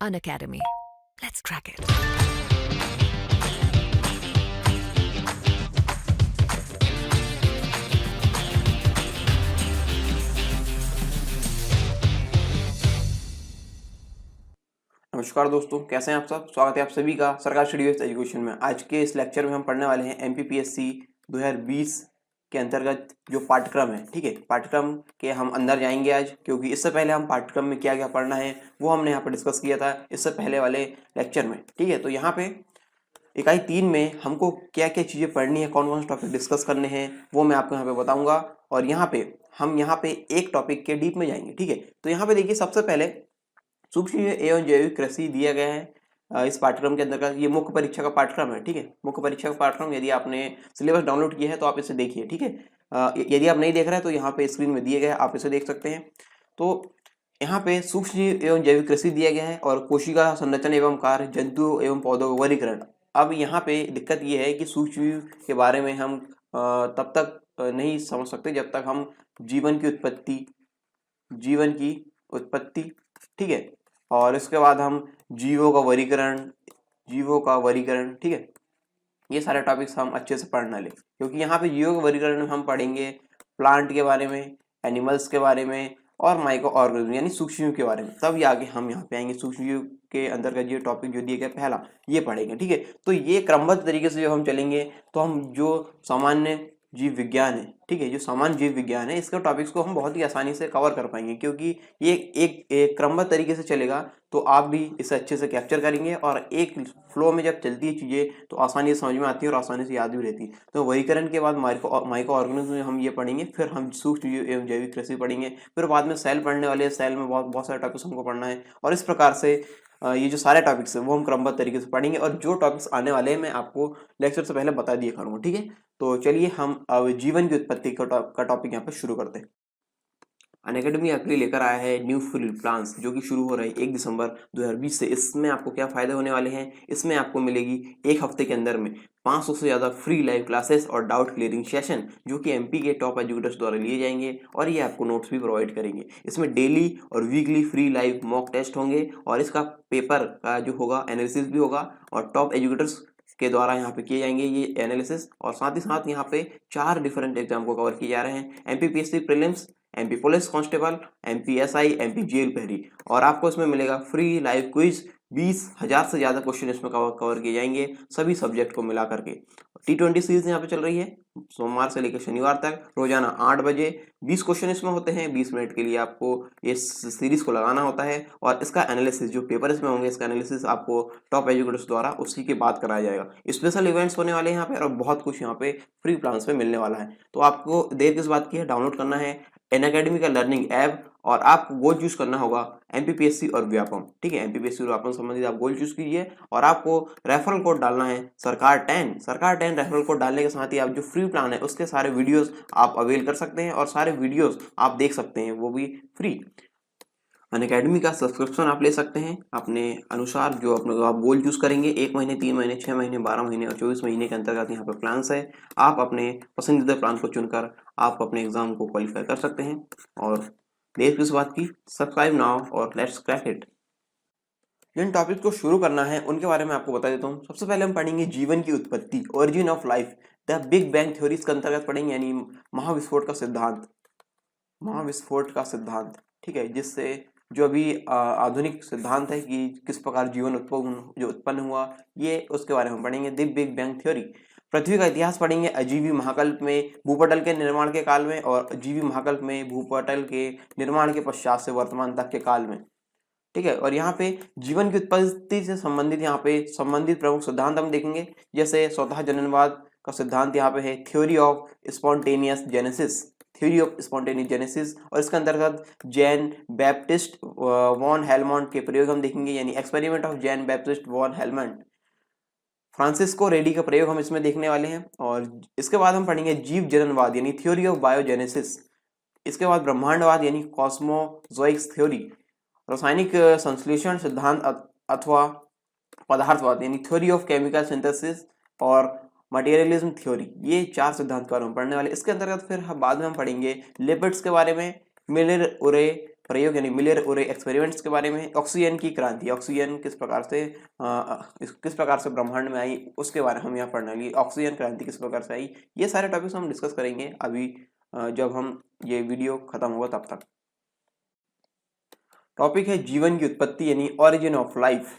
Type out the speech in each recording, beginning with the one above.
Unacademy. Let's crack it. नमस्कार दोस्तों, कैसे हैं आप सब। स्वागत है आप सभी का सरकार स्टडी बेस्ड एजुकेशन में। आज के इस लेक्चर में हम पढ़ने वाले हैं एमपीपीएससी 2020 के अंतर्गत जो पाठ्यक्रम है। ठीक है, पाठ्यक्रम के हम अंदर जाएंगे आज, क्योंकि इससे पहले हम पाठ्यक्रम में क्या क्या पढ़ना है वो हमने यहाँ पर डिस्कस किया था इससे पहले वाले लेक्चर में। ठीक है, तो यहाँ पे इकाई 3 में हमको क्या क्या चीज़ें पढ़नी है, कौन कौन से टॉपिक डिस्कस करने हैं वो मैं आपको यहाँ पे बताऊँगा। और यहाँ पे एक टॉपिक के डीप में जाएंगे। ठीक है, तो यहाँ पे देखिए, सबसे पहले सूक्ष्म एवं जैविक कृषि दिया गया है इस पाठ्यक्रम के अंतर्गत। ये मुख्य परीक्षा का पाठ्यक्रम है। ठीक है, मुख्य परीक्षा का पाठ्यक्रम, यदि आपने सिलेबस डाउनलोड किया है तो आप इसे देखिए। ठीक है, यदि आप नहीं देख रहे हैं तो यहाँ पे स्क्रीन में दिए गए हैं, आप इसे देख सकते हैं। तो यहाँ पे सूक्ष्म एवं जैविक कृषि दिया गया है और कोशिका संरचना एवं कार्य, जंतु एवं पौधों का वर्गीकरण। अब यहाँ पे दिक्कत ये है कि सूक्ष्म के बारे में हम तब तक नहीं समझ सकते जब तक हम जीवन की उत्पत्ति, ठीक है, और इसके बाद हम जीवों का वर्गीकरण, ठीक है, ये सारे टॉपिक्स हम अच्छे से पढ़ ना लें, क्योंकि यहाँ पे जीवों के वर्गीकरण में हम पढ़ेंगे प्लांट के बारे में, एनिमल्स के बारे में और माइक्रो ऑर्गेनिज्म यानी सूक्ष्म जीव के बारे में। तब आगे हम यहाँ पे आएंगे सूक्ष्म जीव के अंतर्गत ये टॉपिक जो दिया गया पहला, ये पढ़ेंगे। ठीक है, तो ये क्रमबद्ध तरीके से जब हम चलेंगे तो हम जो सामान्य जीव विज्ञान है, ठीक है, जो सामान्य जीव विज्ञान है, इसके टॉपिक्स को हम बहुत ही आसानी से कवर कर पाएंगे, क्योंकि ये एक क्रमबद्ध तरीके से चलेगा तो आप भी इसे अच्छे से कैप्चर करेंगे और एक फ्लो में जब चलती है चीज़ें तो आसानी से समझ में आती है और आसानी से याद भी रहती है। तो वर्गीकरण के बाद माइक्रो ऑर्गेनिज्म में हम ये पढ़ेंगे, फिर हम सूक्ष्म जीव एवं जैविक कृषि पढ़ेंगे, फिर बाद में सेल पढ़ने वाले हैं। सेल में बहुत सारे टॉपिक्स हमको पढ़ना है और इस प्रकार से ये जो सारे टॉपिक्स हैं वो हम क्रमबद्ध तरीके से पढ़ेंगे। और जो टॉपिक्स आने वाले हैं मैं आपको लेक्चर से पहले बता दिया करूँगा। ठीक है, तो चलिए हम अब जीवन की उत्पत्ति का टॉपिक यहाँ पे शुरू करते हैं। अनअकैडमी आपके लिए लेकर आया है न्यू फुल प्लान्स, जो कि शुरू हो रहा है 1 दिसंबर 2020 से। इसमें आपको क्या फायदे होने वाले हैं, इसमें आपको मिलेगी एक हफ्ते के अंदर में 500 से ज़्यादा फ्री लाइव क्लासेस और डाउट क्लियरिंग सेशन, जो कि एमपी के टॉप एजुकेटर्स द्वारा लिए जाएंगे और ये आपको नोट्स भी प्रोवाइड करेंगे। इसमें डेली और weekly free live mock test होंगे और इसका पेपर का जो होगा एनालिसिस भी होगा और टॉप एजुकेटर्स के द्वारा यहाँ पे किए जाएंगे ये एनालिसिस। और साथ ही साथ यहाँ पे 4 डिफरेंट एग्जाम को कवर किए जा रहे हैं, MPPSC prelims, MP police constable, MP SI, MP jail पहरी। और आपको इसमें मिलेगा फ्री लाइव क्विज, 20,000 से ज़्यादा क्वेश्चन इसमें कवर किए जाएंगे सभी सब्जेक्ट को मिला करके। T20 सीरीज यहाँ पे चल रही है सोमवार से लेकर शनिवार तक, रोजाना 8 बजे 20 क्वेश्चन इसमें होते हैं। 20 मिनट के लिए आपको इस सीरीज को लगाना होता है और इसका एनालिसिस, जो पेपर इसमें होंगे, इसका एनालिसिस आपको टॉप एजुकेटर्स द्वारा उसी के बाद कराया जाएगा। स्पेशल इवेंट्स होने वाले हैं यहाँ पे और बहुत कुछ यहाँ पे फ्री प्लान्स में मिलने वाला है। तो आपको देर किस बात की है, डाउनलोड करना है अनअकैडमी का लर्निंग ऐप और आपको गोल चूज करना होगा एमपीपीएससी और व्यापम। ठीक है, एमपीपीएससी और व्यापम संबंधित आप गोल चूज कीजिए और आपको रेफरल कोड डालना है सरकार 10 रेफरल कोड डालने के साथ ही आप जो फ्री प्लान है उसके सारे वीडियोस आप अवेल कर सकते हैं और सारे वीडियोस आप देख सकते हैं, वो भी फ्री। अनअकैडमी का सब्सक्रिप्शन आप ले सकते हैं अपने अनुसार, जो अपने आप गोल चूज करेंगे। 1 महीने, 3 महीने, 6 महीने, 12 महीने और 24 महीने के अंतर्गत यहाँ पे प्लान्स है। आप अपने पसंदीदा प्लान को चुनकर आप अपने एग्जाम को क्वालिफाई कर सकते हैं। और देर किस बात की, सब्सक्राइब नाउ और लेट्स क्रैक इट। जिन टॉपिक को शुरू करना है उनके बारे में आपको बता देता हूँ। सबसे पहले हम पढ़ेंगे जीवन की उत्पत्ति, origin of life, the big bang theory के अंतर्गत पढ़ेंगे, यानी महाविस्फोट का सिद्धांत। ठीक है, जिससे जो अभी आधुनिक सिद्धांत है कि किस प्रकार जीवन उत्पन्न हुआ, ये उसके बारे में पढ़ेंगे। द बिग बैंग थ्योरी, पृथ्वी का इतिहास पढ़ेंगे, अजीवी महाकल्प में भूपटल के निर्माण के काल में और अजीवी महाकल्प में भूपटल के निर्माण के पश्चात से वर्तमान तक के काल में। ठीक है, और यहाँ पे जीवन की उत्पत्ति से संबंधित यहाँ पे संबंधित प्रमुख सिद्धांत हम देखेंगे, जैसे स्वतः जननवाद का सिद्धांत यहाँ पे है, थ्योरी ऑफ स्पॉन्टेनियस जेनेसिस, और इसके अंतर्गत जैन बैप्टिस्ट वॉन हेलमोंट के प्रयोग हम देखेंगे, यानी experiment of Jan Baptist van Helmont. Francesco Redi का प्रयोग हम इसमें देखने वाले हैं। और इसके बाद हम पढ़ेंगे जीव जननवाद, यानी थ्योरी ऑफ बायोजेनेसिस। इसके बाद ब्रह्मांडवाद, यानी कॉस्मोजोइक्स थ्योरी, रासायनिक संश्लेषण सिद्धांत अथवा पदार्थवाद, यानी थ्योरी ऑफ केमिकल सिंथेसिस और मटेरियलिज्म थ्योरी। ये 4 सिद्धांत के बारे में पढ़ने वाले। इसके अंतर्गत फिर बाद में हम पढ़ेंगे लिपिड्स के बारे में, मिलर उरे प्रयोग यानी मिलर ओरे एक्सपेरिमेंट्स के बारे में, ऑक्सीजन की क्रांति, ऑक्सीजन किस प्रकार से ब्रह्मांड में आई उसके बारे में हम यहाँ पढ़ने लगे, ऑक्सीजन क्रांति किस प्रकार से आई, ये सारे टॉपिक्स हम डिस्कस करेंगे अभी जब हम ये वीडियो खत्म होगा तब तक। टॉपिक है जीवन की उत्पत्ति यानी ऑरिजिन ऑफ लाइफ।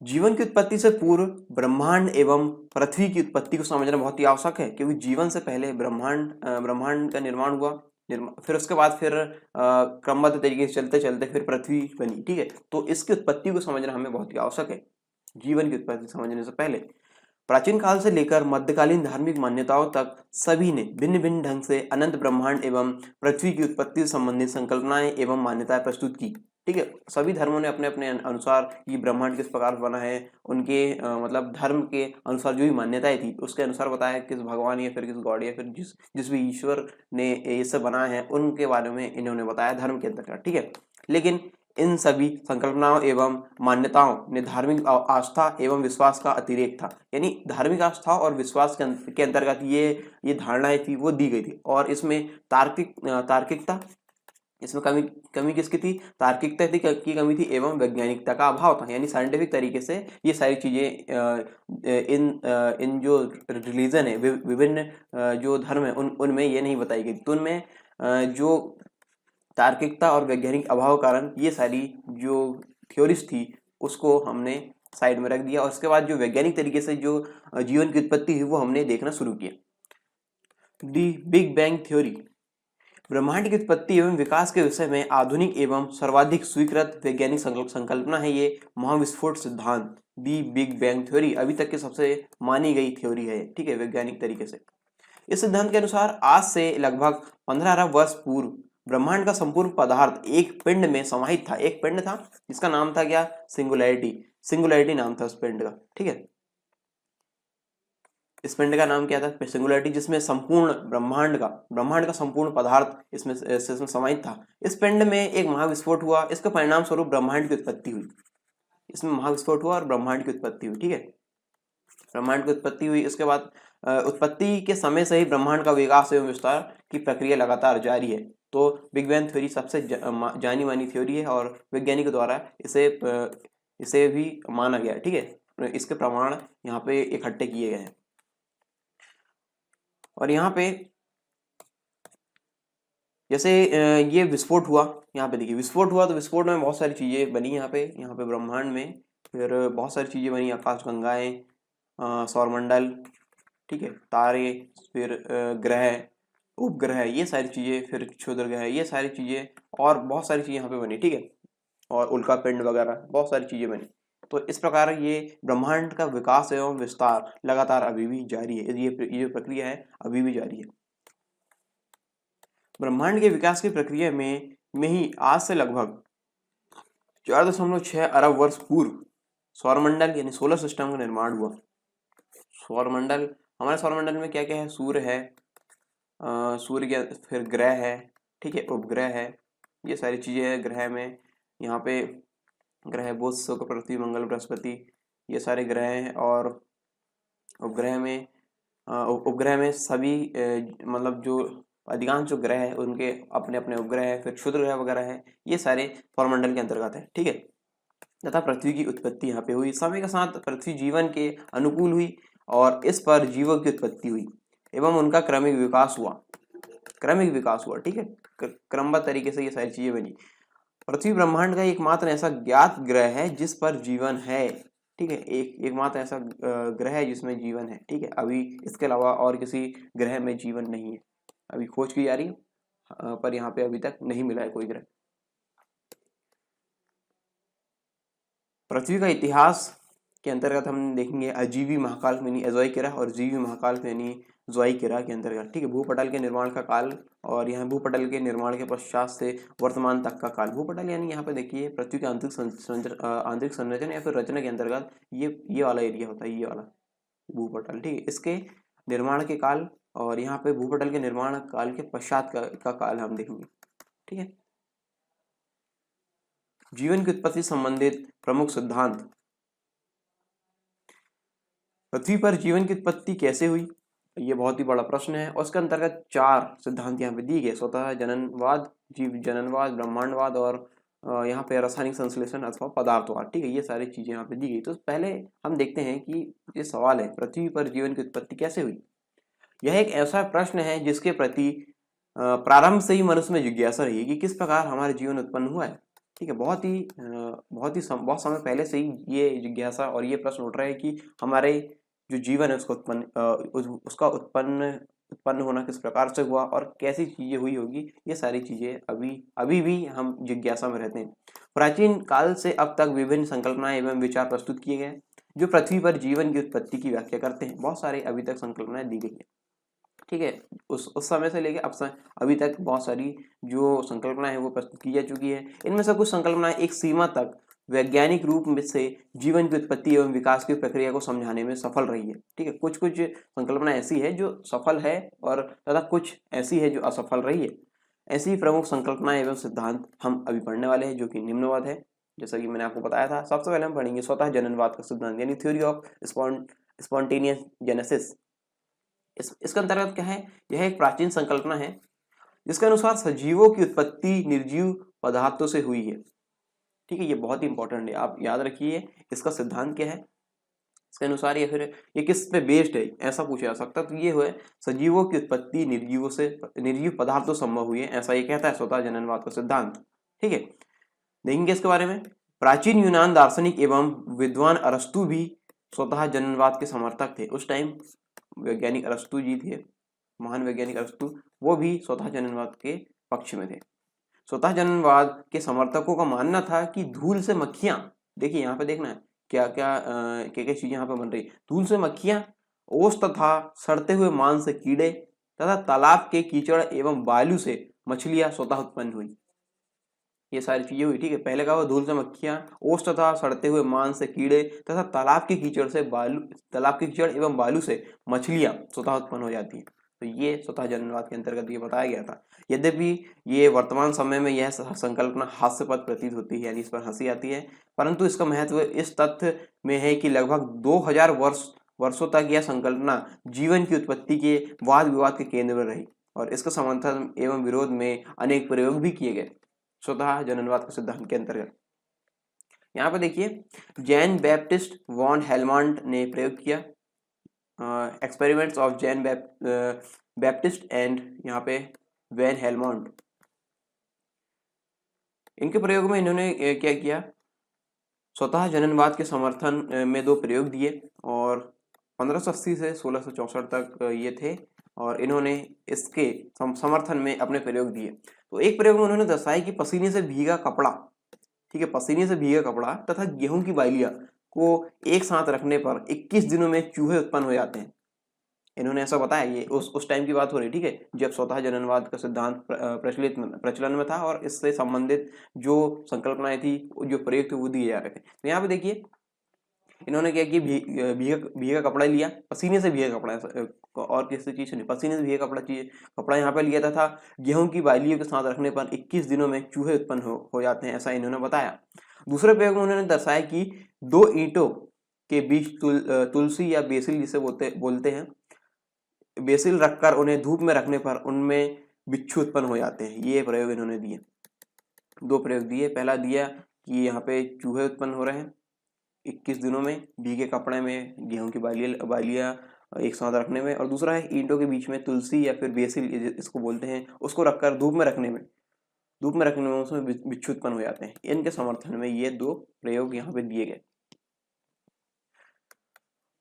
जीवन की उत्पत्ति से पूर्व ब्रह्मांड एवं पृथ्वी की उत्पत्ति को समझना बहुत ही आवश्यक है, क्योंकि जीवन से पहले ब्रह्मांड का निर्माण हुआ, फिर उसके बाद फिर क्रमबद्ध तरीके से चलते चलते फिर पृथ्वी बनी। ठीक है, तो इसकी उत्पत्ति को समझना हमें बहुत ही आवश्यक है जीवन की उत्पत्ति समझने से पहले। प्राचीन काल से लेकर मध्यकालीन धार्मिक मान्यताओं तक सभी ने भिन्न भिन्न ढंग से अनंत ब्रह्मांड एवं पृथ्वी की उत्पत्ति से संबंधित संकल्पनाएं एवं मान्यताएं प्रस्तुत की। ठीक है, सभी धर्मों ने अपने अपने अनुसार ये ब्रह्मांड किस प्रकार बना है, उनके मतलब धर्म के अनुसार जो भी मान्यताएं थी उसके अनुसार बताया किस भगवान या फिर किस गॉड या फिर जिस भी ईश्वर ने ये सब बनाया है उनके बारे में इन्होंने बताया धर्म के अंतर्गत। ठीक है, लेकिन इन सभी संकल्पनाओं एवं मान्यताओं ने धार्मिक आस्था एवं विश्वास का अतिरेक था, यानी धार्मिक आस्था और विश्वास के अंतर्गत ये धारणाएं थी वो दी गई थी, और इसमें तार्किकता, इसमें कमी किसकी थी, तार्किकता की कमी थी एवं वैज्ञानिकता का अभाव था, यानी साइंटिफिक तरीके से ये सारी चीजें इन जो रिलीजन है विभिन्न जो धर्म है उनमें ये नहीं बताई गई, तो उनमें जो तार्किकता और वैज्ञानिक अभाव कारण ये सारी जो थ्योरीज थी उसको हमने साइड में रख दिया, और उसके बाद जो वैज्ञानिक तरीके से जो जीवन की उत्पत्ति हुई वो हमने देखना शुरू किया। दी बिग बैंग थ्योरी, ब्रह्मांड की उत्पत्ति एवं विकास के विषय में आधुनिक एवं सर्वाधिक स्वीकृत वैज्ञानिक संकल्पना है ये महाविस्फोट सिद्धांत। दी बिग बैंग थ्योरी अभी तक की सबसे मानी गई थ्योरी है, ठीक है, वैज्ञानिक तरीके से। इस सिद्धांत के अनुसार आज से लगभग 15 अरब वर्ष पूर्व ब्रह्मांड का संपूर्ण पदार्थ एक पिंड में समाहित था। एक पिंड था जिसका नाम था क्या, सिंगुलैरिटी नाम था उस पिंड का। ठीक है, इस पिंड का नाम क्या था, सिंगुलैरिटी, जिसमें संपूर्ण ब्रह्मांड का संपूर्ण पदार्थ इसमें समाहित था। इस पिंड में एक महाविस्फोट हुआ, इसके परिणाम स्वरूप ब्रह्मांड की उत्पत्ति हुई। इसमें महाविस्फोट हुआ और ब्रह्मांड की उत्पत्ति हुई। ठीक है, ब्रह्मांड की उत्पत्ति हुई, उसके बाद उत्पत्ति के समय से ही ब्रह्मांड का विकास एवं विस्तार की प्रक्रिया लगातार जारी है। तो बिग बैंग थ्योरी सबसे जानी मानी थ्योरी है और वैज्ञानिकों द्वारा इसे भी माना गया है। ठीक है, इसके प्रमाण यहाँ पे इकट्ठे किए गए हैं, और यहाँ पे जैसे ये विस्फोट हुआ, यहाँ पे देखिए विस्फोट हुआ तो विस्फोट में बहुत सारी चीजें बनी यहाँ पे ब्रह्मांड में, फिर बहुत सारी चीजें बनी, आकाश गंगाएं, सौरमंडल, ठीक है, तारे, फिर ग्रह, उपग्रह, ये सारी चीजें, फिर क्षुद्र ग्रह, ये सारी चीजें और बहुत सारी चीजें यहाँ पे बनी। ठीक है, और उल्का पिंड वगैरह बहुत सारी चीजें बनी। तो इस प्रकार ये ब्रह्मांड का विकास एवं विस्तार लगातार अभी भी जारी है, ये प्रक्रिया है अभी भी जारी है। ब्रह्मांड के विकास की प्रक्रिया में ही आज से लगभग 4.6 अरब वर्ष पूर्व सौरमंडल यानी सोलर सिस्टम का निर्माण हुआ। सौरमंडल, हमारे सौरमंडल में क्या क्या है, सूर्य है, सूर्य, फिर ग्रह है, ठीक है, उपग्रह है, ये सारी चीजें हैं ग्रह में। यहाँ पे ग्रह बुध, शुक्र, पृथ्वी, मंगल, बृहस्पति, ये सारे ग्रह हैं। और उपग्रह में सभी मतलब जो अधिकांश जो ग्रह है उनके अपने अपने उपग्रह है, फिर क्षुद्र ग्रह वगैरह है, ये सारे सौरमंडल के अंतर्गत है। ठीक है, तथा पृथ्वी की उत्पत्ति यहाँ पे हुई। समय के साथ पृथ्वी जीवन के अनुकूल हुई और इस पर जीवों की उत्पत्ति हुई एवं उनका क्रमिक विकास हुआ। ठीक है, क्रमबद्ध तरीके से ये सारी चीजें बनी। पृथ्वी ब्रह्मांड का एकमात्र ऐसा ज्ञात ग्रह है जिस पर जीवन है। ठीक है, एकमात्र ऐसा ग्रह है जिसमें जीवन है। ठीक है, अभी इसके अलावा और किसी ग्रह में जीवन नहीं है, अभी खोज की जा रही है, पर यहाँ पे अभी तक नहीं मिला है कोई ग्रह। पृथ्वी का इतिहास के अंतर्गत हम देखेंगे अजीवी महाकाल यानी एजोइकेरा और जीवी महाकाल यानी ज़ोइकेरा के अंतर्गत। ठीक है, भूपटल के निर्माण का काल, और यहाँ भूपटल के निर्माण के पश्चात से वर्तमान तक का काल। भूपटल यानी यहाँ पे देखिए पृथ्वी के आंतरिक संरचना या फिर रचना के अंतर्गत ये वाला एरिया होता है, ये वाला भूपटल। ठीक है, इसके निर्माण के काल और यहाँ पे भूपटल के निर्माण काल के पश्चात का काल हम देखेंगे। ठीक है, जीवन की उत्पत्ति संबंधित प्रमुख सिद्धांत। पृथ्वी पर जीवन की उत्पत्ति कैसे हुई, ये बहुत ही बड़ा प्रश्न है और इसके अंतर्गत 4 सिद्धांत यहाँ पे दिए गए, स्वतः जननवाद, जीव जननवाद, ब्रह्मांडवाद और यहाँ पे रासायनिक संश्लेषण अथवा पदार्थवाद। ठीक है, ये सारी चीजें यहाँ पे दी गई। तो पहले हम देखते हैं कि ये सवाल है, पृथ्वी पर जीवन की उत्पत्ति कैसे हुई। यह एक ऐसा प्रश्न है जिसके प्रति प्रारंभ से ही मनुष्य में जिज्ञासा रही कि किस प्रकार हमारा जीवन उत्पन्न हुआ है। ठीक है, बहुत समय पहले से ही ये जिज्ञासा और ये प्रश्न उठ रहा है कि हमारे जो जीवन है उसका उत्पन्न होना किस प्रकार से हुआ और कैसी चीजें हुई होगी। ये सारी चीजें अभी अभी भी हम जिज्ञासा में रहते हैं। प्राचीन काल से अब तक विभिन्न संकल्पनाएं एवं विचार प्रस्तुत किए गए जो पृथ्वी पर जीवन की उत्पत्ति की व्याख्या करते हैं। बहुत सारे अभी तक संकल्पनाएं दी गई है। ठीक है, उस समय से लेके अभी तक बहुत सारी जो संकल्पना है वो प्रस्तुत की जा चुकी है। इनमें से कुछ संकल्पनाएं एक सीमा तक वैज्ञानिक रूप में से जीवन की उत्पत्ति एवं विकास की प्रक्रिया को समझाने में सफल रही है। ठीक है, कुछ कुछ संकल्पना ऐसी है जो सफल है और तथा कुछ ऐसी है जो असफल रही है। ऐसी प्रमुख संकल्पनाएं एवं सिद्धांत हम अभी पढ़ने वाले हैं, जो कि निम्नवाद है। जैसा कि मैंने आपको बताया था, सबसे पहले हम पढ़ेंगे स्वतः जननवाद का सिद्धांत, यानी थ्योरी ऑफ स्पॉन्टेनियस जेनेसिस। इसके अंतर्गत क्या है, यह एक प्राचीन संकल्पना है जिसके अनुसार सजीवों की उत्पत्ति निर्जीव पदार्थों से हुई है। ठीक है, ये बहुत ही इंपॉर्टेंट है, आप याद रखिए इसका सिद्धांत क्या है इसके अनुसार, या फिर ये किस पे बेस्ड है ऐसा पूछा जा सकता है। तो ये है सजीवों की उत्पत्ति निर्जीव पदार्थों संभव हुई है, ऐसा ये कहता है स्वतः जननवाद का सिद्धांत। ठीक है, देखेंगे इसके बारे में। प्राचीन यूनान दार्शनिक एवं विद्वान अरस्तु भी स्वतः जननवाद के समर्थक थे। उस टाइम वैज्ञानिक अरस्तु जी थे, महान वैज्ञानिक अरस्तु, वो भी स्वतः जननवाद के पक्ष में थे। स्वतः जननवाद के समर्थकों का मानना था कि धूल से मक्खियां, देखिए यहाँ पे देखना है क्या क्या चीजें यहाँ पे बन रही। धूल से मक्खियां, ओस तथा सड़ते हुए मांस से कीड़े तथा तालाब के कीचड़ एवं बालू से मछलियां स्वतः उत्पन्न हुई। ये सारी चीजें हुई। ठीक है, पहले का वो धूल से मक्खियां, ओस तथा सड़ते हुए मांस से कीड़े तथा तालाब के कीचड़ एवं बालू से मछलियां स्वतः उत्पन्न हो जाती है। तो ये स्वतः जननवाद के अंतर्गत ये बताया गया था। यद्यपि ये वर्तमान समय में यह संकल्पना हास्यास्पद प्रतीत होती है, यानी इस पर हंसी आती है, परंतु इसका महत्व इस तथ्य में है कि लगभग 2000 वर्षों तक यह संकल्पना जीवन की उत्पत्ति के वाद विवाद के केंद्र में रही और इसका समर्थन एवं विरोध में अनेक प्रयोग भी किए गए स्वतः जननवाद के सिद्धांत के अंतर्गत। यहाँ पे देखिए, जैन बैप्टिस्ट वॉन हेलमंट ने प्रयोग किया, experiments of Jan Baptist and यहाँ पे वैन हेलमंट। इनके प्रयोग में इन्होंने क्या किया, स्वतः जननवाद के समर्थन में 2 प्रयोग दिए और 1580 से 1664 तक ये थे और इन्होंने इसके समर्थन में अपने प्रयोग दिए। तो एक प्रयोग में उन्होंने दर्शाया कि पसीने से भीगा कपड़ा, ठीक है, पसीने से भीगा कपड़ा तथा गेहूं की बालियां को एक साथ रखने पर 21 दिनों में चूहे उत्पन्न हो जाते हैं। इन्होंने ऐसा बताया, ये उस टाइम की बात हो रही, ठीक है, जब स्वतः जननवाद का सिद्धांत प्रचलन में था और इससे संबंधित जो संकल्पनाएं थी, जो प्रयोग थे वो दिए जा रहे थे। तो यहाँ पे देखिए इन्होंने क्या कि भीगा कपड़ा लिया, पसीने से भीगा कपड़ा और किसी चीज से नहीं, पसीने से भीगा कपड़ा यहाँ पे लिया था गेहूं की बालियों के साथ रखने पर 21 दिनों में चूहे उत्पन्न हो जाते हैं, ऐसा इन्होंने बताया। दूसरे प्रयोग में उन्होंने दर्शाया कि 2 ईंटों के बीच तुलसी या बेसिल जिसे बोलते हैं, बेसिल रखकर उन्हें धूप में रखने पर उनमें बिच्छू उत्पन्न हो जाते हैं। ये प्रयोग इन्होंने दिए, 2 प्रयोग दिए। पहला दिया कि यहाँ पे चूहे उत्पन्न हो रहे हैं 21 दिनों में भीगे कपड़े में गेहूं की बालियां एक साथ रखने में, और दूसरा है ईंटों के बीच में तुलसी या फिर बेसिल इसको बोलते हैं, उसको रखकर धूप में रखने में उसमें बिच्छू उत्पन्न हो जाते हैं। इनके समर्थन में ये 2 प्रयोग यहाँ पे दिए गए।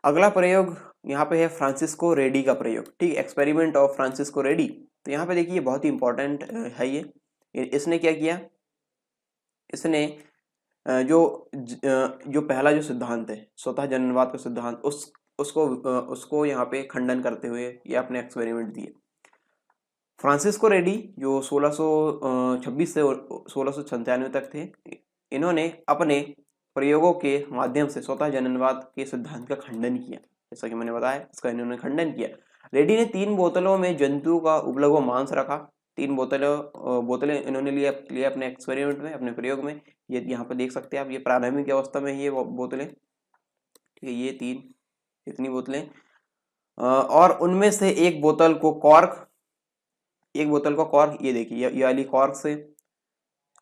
अगला प्रयोग यहाँ पे है फ्रांसिस्को रेडी का प्रयोग, ठीक, एक्सपेरिमेंट ऑफ फ्रांसिस्को रेडी। तो यहाँ पे देखिए बहुत ही इंपॉर्टेंट है ये। इसने क्या किया, इसने जो पहला जो सिद्धांत है स्वतः जननवाद का सिद्धांत, उसको यहाँ पे खंडन करते हुए ये अपने एक्सपेरिमेंट दिए। फ्रांसिस्को रेडी जो 1626 से 1697 तक थे, इन्होंने अपने प्रयोगों के माध्यम से स्वतः जननवाद के सिद्धांत का खंडन किया। जैसा कि मैंने बताया, इसका इन्होंने खंडन किया। रेडी ने 3 बोतलों में जंतुओं का उबला हुआ मांस रखा। 3 बोतलें इन्होंने लिया अपने एक्सपेरिमेंट में, अपने प्रयोग में। ये यहाँ पे देख सकते हैं आप, ये प्रारंभिक अवस्था में ये बोतलें, ठीक है, ये 3 इतनी बोतलें। और उनमें से एक बोतल को कॉर्क, ये देखिए ये वाली कॉर्क से,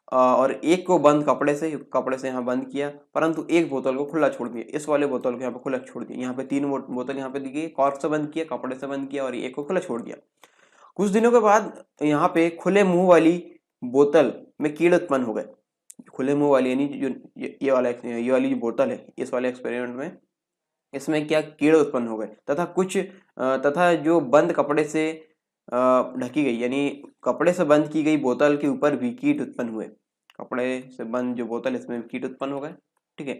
और एक को बंद कपड़े से यहाँ बंद किया, परंतु एक बोतल को खुला छोड़ दिया। इस वाले बोतल को यहाँ पे खुला छोड़ दिया। यहाँ पे 3 बोतल यहाँ पे दी गई, कॉर्क से बंद किया, कपड़े से बंद किया और एक को खुला छोड़ दिया। कुछ दिनों के बाद यहाँ पे खुले मुंह वाली बोतल में कीड़े उत्पन्न हो गए। खुले मुंह वाली यानी जो ये वाली जो बोतल है, इस वाले एक्सपेरिमेंट में इसमें क्या कीड़े उत्पन्न हो गए, तथा जो बंद कपड़े से ढकी गई यानी कपड़े से बंद की गई बोतल के ऊपर भी कीट उत्पन्न हुए। कपड़े से बंद जो बोतल, इसमें कीट उत्पन्न हो गए। ठीक है,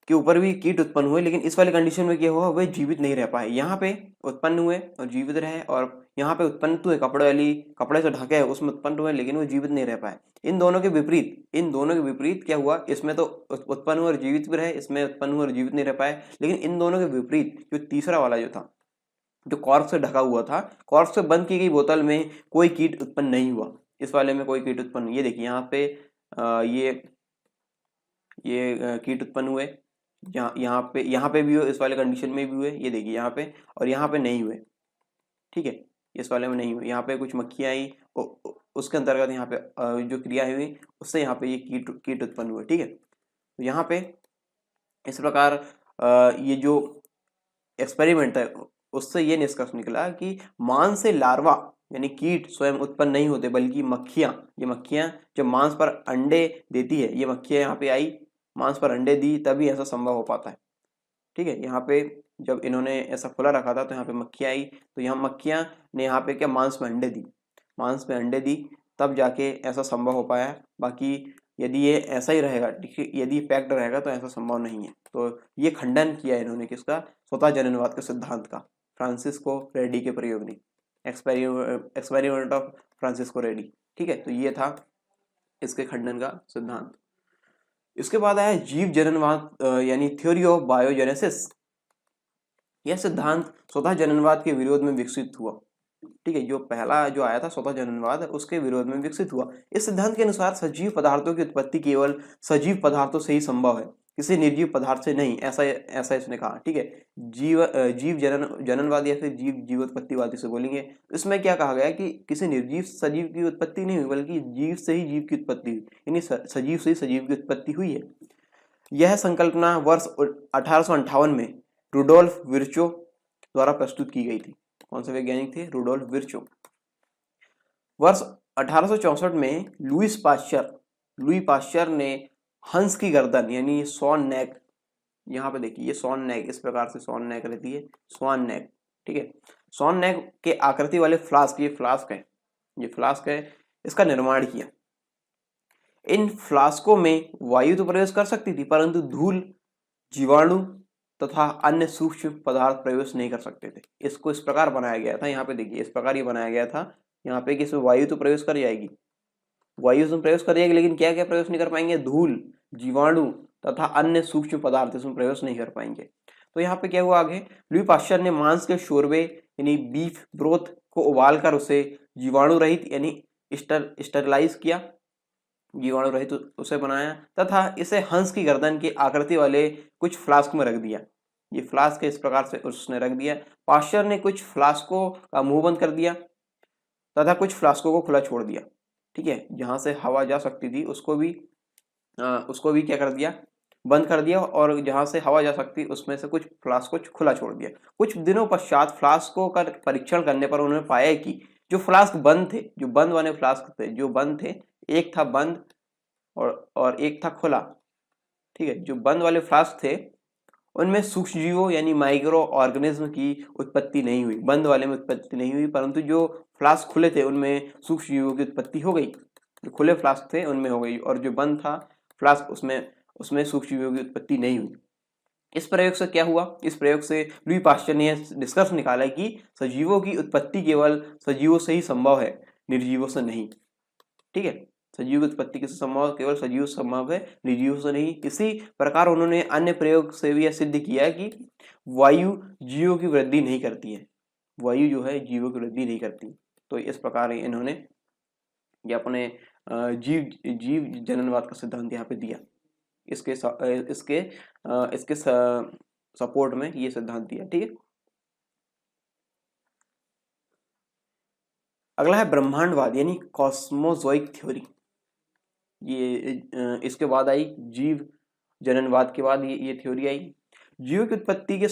के ऊपर भी कीट उत्पन्न हुए, लेकिन इस वाले कंडीशन में क्या हुआ, वे जीवित नहीं रह पाए। यहाँ पे उत्पन्न हुए और जीवित रहे, और यहाँ पे उत्पन्न हुए कपड़े से ढके है उसमें उत्पन्न हुए, लेकिन वो जीवित नहीं रह पाए। इन दोनों के विपरीत क्या हुआ, इसमें तो उत्पन्न हुए और जीवित भी रहे, इसमें उत्पन्न हुए और जीवित नहीं रह पाए। लेकिन इन दोनों के विपरीत जो तीसरा वाला जो था, जो कॉर्क से ढका हुआ था, कॉर्क से बंद की गई बोतल में कोई कीट उत्पन्न नहीं हुआ। इस वाले में कोई कीट उत्पन्न, ये देखिए यहाँ पे ये कीट उत्पन्न हुए, यहाँ पे भी हुए, इस वाले कंडीशन में भी हुए, ये देखिए यहाँ पे, और यहाँ पे नहीं हुए। ठीक है, इस वाले में नहीं हुए। यहाँ पे कुछ मक्खियाँ आई, उसके अंतर्गत यहाँ पे जो क्रिया हुई, उससे यहाँ पे ये कीट उत्पन्न हुए। ठीक है, तो यहाँ पे इस प्रकार ये जो एक्सपेरिमेंट है, उससे ये निष्कर्ष निकला कि मांस से लार्वा यानी कीट स्वयं उत्पन्न नहीं होते, बल्कि ये मक्खियां जब मांस पर अंडे देती है, ये मक्खियां यहाँ पे आई, मांस पर अंडे दी, तभी ऐसा संभव हो पाता है। ठीक है, यहाँ पे जब इन्होंने ऐसा खुला रखा था तो यहाँ पे मक्खियां आई, तो यहाँ मक्खियां ने यहाँ पे क्या मांस में अंडे दी, तब जाके ऐसा संभव हो पाया। बाकी यदि ये ऐसा ही रहेगा, यदि पैक्ड रहेगा तो ऐसा संभव नहीं है। तो ये खंडन किया इन्होंने किसका, स्वतः जननवाद के सिद्धांत का, फ्रांसिस्को रेडी के प्रयोग ने, एक्सपेरिमेंट ऑफ फ्रांसिस्को रेडी। ठीक है, तो ये था इसके खंडन का सिद्धांत। इसके बाद आया जीव जननवाद यानी थ्योरी ऑफ बायोजेनेसिस। यह सिद्धांत स्वतः जननवाद के विरोध में विकसित हुआ। ठीक है, जो पहला जो आया था स्वतः जननवाद, उसके विरोध में विकसित हुआ। इस सिद्धांत के अनुसार सजीव पदार्थों की उत्पत्ति केवल सजीव पदार्थों से ही संभव है, किसी निर्जीव पदार्थ से नहीं, ऐसा इसने कहा। ठीक है, जीव जननवाद या फिर जीवोत्पत्तिवादी से बोलेंगे। इसमें क्या कहा गया कि किसी निर्जीव सजीव की उत्पत्ति नहीं हुई, बल्कि जीव से ही जीव की उत्पत्ति हुई, यानी सजीव से ही सजीव की उत्पत्ति हुई है। यह संकल्पना वर्ष 1858 में रुडोल्फ विर्चो द्वारा प्रस्तुत की गई थी। कौन से वैज्ञानिक थे, रुडोल्फ विर्चो। वर्ष 1864 में लुई पाश्चर ने हंस की गर्दन यानी स्वान नेक, यहाँ पे देखिए ये स्वान नेक, इस प्रकार से स्वान नेक रहती है, स्वान नेक। ठीक है, स्वान नेक के आकृति वाले फ्लास्क, ये फ्लास्क है, इसका निर्माण किया। इन फ्लास्कों में वायु तो प्रवेश कर सकती थी, परंतु धूल, जीवाणु तथा अन्य सूक्ष्म पदार्थ प्रवेश नहीं कर सकते थे। इसको इस प्रकार बनाया गया था, यहाँ पे देखिए इस प्रकार ये बनाया गया था, यहाँ पे कि इसमें वायु तो प्रवेश कर जाएगी, लेकिन क्या क्या प्रवेश नहीं कर पाएंगे, धूल, जीवाणु तथा अन्य सूक्ष्म पदार्थ इसमें प्रवेश नहीं कर पाएंगे। तो यहाँ पे क्या हुआ आगे, लुई पाश्चर ने मांस के शोरबे यानी बीफ ब्रोथ को उबाल कर उसे जीवाणु रहित यानी स्टरलाइज किया, जीवाणु रहित उसे बनाया, तथा इसे हंस की गर्दन की आकृति वाले कुछ फ्लास्क में रख दिया। ये फ्लास्क इस प्रकार से उसने रख दिया। पाश्चर ने कुछ फ्लास्कों का मुंह बंद कर दिया तथा कुछ फ्लास्कों को खुला छोड़ दिया। ठीक है, जहां से हवा जा सकती थी उसको भी क्या कर दिया, बंद कर दिया, और जहां से हवा जा सकती उसमें से कुछ फ्लास्क को खुला छोड़ दिया। कुछ दिनों पश्चात फ्लास्कों का परीक्षण करने पर उन्होंने पाया कि जो फ्लास्क बंद थे, जो बंद वाले फ्लास्क थे, जो बंद थे, एक था बंद और एक था खुला। ठीक है, जो बंद वाले फ्लास्क थे उनमें सूक्ष्मजीवों यानी माइक्रो ऑर्गेनिज्म की उत्पत्ति नहीं हुई, बंद वाले में उत्पत्ति नहीं हुई, परंतु जो फ्लास्क खुले थे उनमें सूक्ष्मजीवों की उत्पत्ति हो गई। जो खुले फ्लास्क थे उनमें हो गई, और जो बंद था फ्लास्क उसमें सूक्ष्मजीवों की उत्पत्ति नहीं हुई। इस प्रयोग से क्या हुआ, इस प्रयोग से लुई पाश्चर ने निष्कर्ष निकाला कि सजीवों की उत्पत्ति केवल सजीवों से ही संभव है, निर्जीवों से नहीं। ठीक है, सजीव की उत्पत्ति किससे संभव, केवल सजीव से संभव है, निर्जीव से नहीं। इसी प्रकार उन्होंने अन्य प्रयोग से भी यह सिद्ध किया कि वायु जीवों की वृद्धि नहीं करती है, वायु जो है जीवों की वृद्धि नहीं करती। तो इस प्रकार इन्होंने ये अपने जीव जननवाद का सिद्धांत यहाँ पे दिया। इसके सपोर्ट में ये सिद्धांत दिया। ठीक है, अगला है ब्रह्मांडवाद यानी कॉस्मोजोइक थ्योरी। ये इसके बाद आई जीव जननवाद के बाद ये थ्योरी आई। जीव की उत्पत्ति के